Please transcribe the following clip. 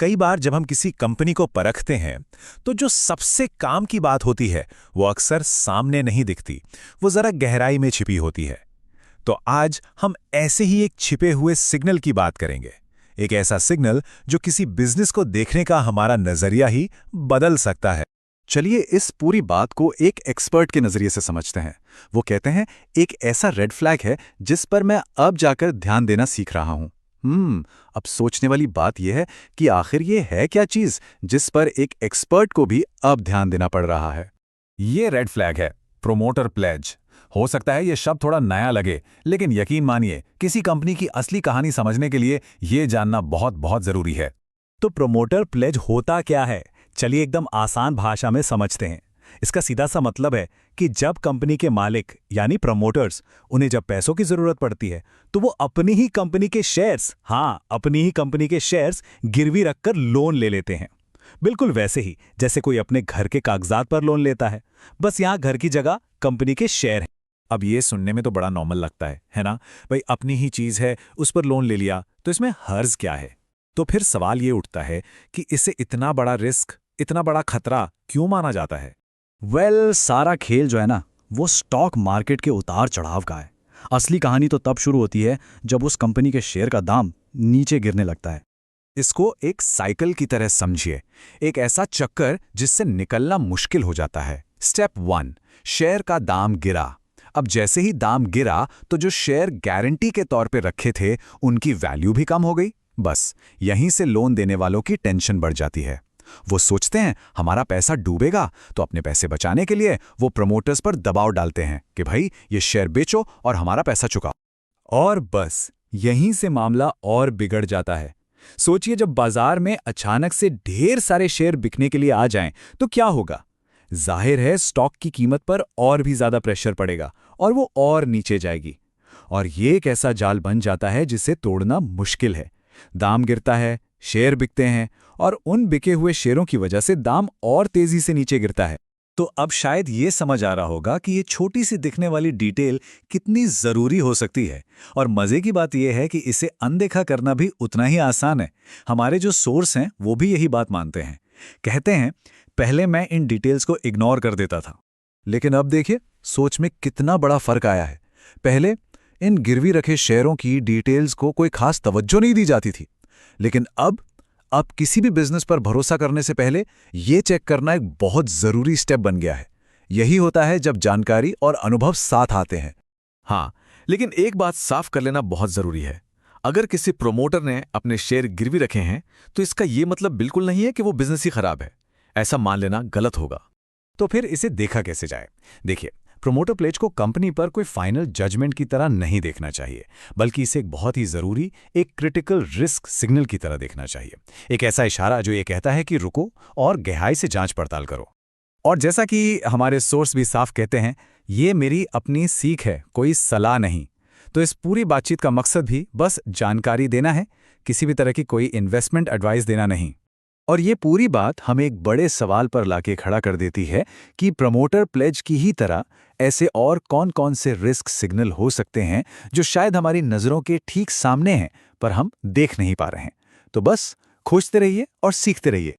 कई बार जब हम किसी कंपनी को परखते हैं तो जो सबसे काम की बात होती है वो अक्सर सामने नहीं दिखती, वो जरा गहराई में छिपी होती है। तो आज हम ऐसे ही एक छिपे हुए सिग्नल की बात करेंगे। एक ऐसा सिग्नल जो किसी बिजनेस को देखने का हमारा नजरिया ही बदल सकता है। चलिए इस पूरी बात को एक एक्सपर्ट के नजरिए से समझते हैं। वो कहते हैं एक ऐसा रेड फ्लैग है जिस पर मैं अब जाकर ध्यान देना सीख रहा हूं। अब सोचने वाली बात यह है कि आखिर ये है क्या चीज जिस पर एक एक्सपर्ट को भी अब ध्यान देना पड़ रहा है। ये रेड फ्लैग है प्रोमोटर प्लेज। हो सकता है ये शब्द थोड़ा नया लगे, लेकिन यकीन मानिए किसी कंपनी की असली कहानी समझने के लिए ये जानना बहुत बहुत जरूरी है। तो प्रोमोटर प्लेज होता क्या है? चलिए एकदम आसान भाषा में समझते हैं। इसका सीधा सा मतलब है कि जब कंपनी के मालिक यानी प्रमोटर्स, उन्हें जब पैसों की जरूरत पड़ती है तो वो अपनी ही कंपनी के शेयर्स, अपनी ही कंपनी के शेयर्स गिरवी रखकर लोन ले लेते हैं। बिल्कुल वैसे ही जैसे कोई अपने घर के कागजात पर लोन लेता है, बस यहां घर की जगह कंपनी के शेयर हैं। अब ये सुनने में तो बड़ा नॉर्मल लगता है ना? भाई अपनी ही चीज है, उस पर लोन ले लिया, तो इसमें हर्ज क्या है? तो फिर सवाल ये उठता है कि इसे इतना बड़ा रिस्क, इतना बड़ा खतरा क्यों माना जाता है? सारा खेल जो है ना, वो स्टॉक मार्केट के उतार चढ़ाव का है। असली कहानी तो तब शुरू होती है जब उस कंपनी के शेयर का दाम नीचे गिरने लगता है। इसको एक साइकिल की तरह समझिए, एक ऐसा चक्कर जिससे निकलना मुश्किल हो जाता है। स्टेप 1, शेयर का दाम गिरा। अब जैसे ही दाम गिरा तो जो शेयर गारंटी के तौर पे रखे थे उनकी वैल्यू भी कम हो गई। बस यहीं से लोन देने वालों की टेंशन बढ़ जाती है। वो सोचते हैं हमारा पैसा डूबेगा, तो अपने पैसे बचाने के लिए वो प्रमोटर्स पर दबाव डालते हैं कि भाई ये शेयर बेचो और हमारा पैसा चुकाओ। और बस यहीं से मामला और बिगड़ जाता है। सोचिए जब बाजार में अचानक से ढेर सारे शेयर बिकने के लिए आ जाएं तो क्या होगा? जाहिर है स्टॉक की कीमत पर और भी ज्यादा प्रेशर पड़ेगा और वो और नीचे जाएगी। और ये एक ऐसा जाल बन जाता है जिसे तोड़ना मुश्किल है। दाम गिरता है, शेयर बिकते हैं और उन बिके हुए शेयरों की वजह से दाम और तेजी से नीचे गिरता है। तो अब शायद ये समझ आ रहा होगा कि ये छोटी सी दिखने वाली डिटेल कितनी जरूरी हो सकती है। और मजे की बात यह है कि इसे अनदेखा करना भी उतना ही आसान है। हमारे जो सोर्स हैं वो भी यही बात मानते हैं। कहते हैं पहले मैं इन डिटेल्स को इग्नोर कर देता था, लेकिन अब देखिए सोच में कितना बड़ा फर्क आया है। पहले इन गिरवी रखे शेयरों की डिटेल्स को कोई खास तवज्जो नहीं दी जाती थी, लेकिन अब किसी भी बिजनेस पर भरोसा करने से पहले ये चेक करना एक बहुत जरूरी स्टेप बन गया है। यही होता है जब जानकारी और अनुभव साथ आते हैं। हाँ, लेकिन एक बात साफ कर लेना बहुत जरूरी है। अगर किसी प्रोमोटर ने अपने शेयर गिरवी रखे हैं तो इसका यह मतलब बिल्कुल नहीं है कि वो बिजनेस ही खराब है। ऐसा मान लेना गलत होगा। तो फिर इसे देखा कैसे जाए? देखिए, प्रोमोटर प्लेज को कंपनी पर कोई फाइनल जजमेंट की तरह नहीं देखना चाहिए, बल्कि इसे एक बहुत ही जरूरी, एक क्रिटिकल रिस्क सिग्नल की तरह देखना चाहिए। एक ऐसा इशारा जो ये कहता है कि रुको और गहराई से जांच पड़ताल करो। और जैसा कि हमारे सोर्स भी साफ कहते हैं, ये मेरी अपनी सीख है, कोई सलाह नहीं। तो इस पूरी बातचीत का मकसद भी बस जानकारी देना है, किसी भी तरह की कोई इन्वेस्टमेंट एडवाइस देना नहीं। और ये पूरी बात हमें एक बड़े सवाल पर लाके खड़ा कर देती है कि प्रमोटर प्लेज की ही तरह ऐसे और कौन-कौन से रिस्क सिग्नल हो सकते हैं जो शायद हमारी नज़रों के ठीक सामने हैं पर हम देख नहीं पा रहे हैं। तो बस खोजते रहिए और सीखते रहिए।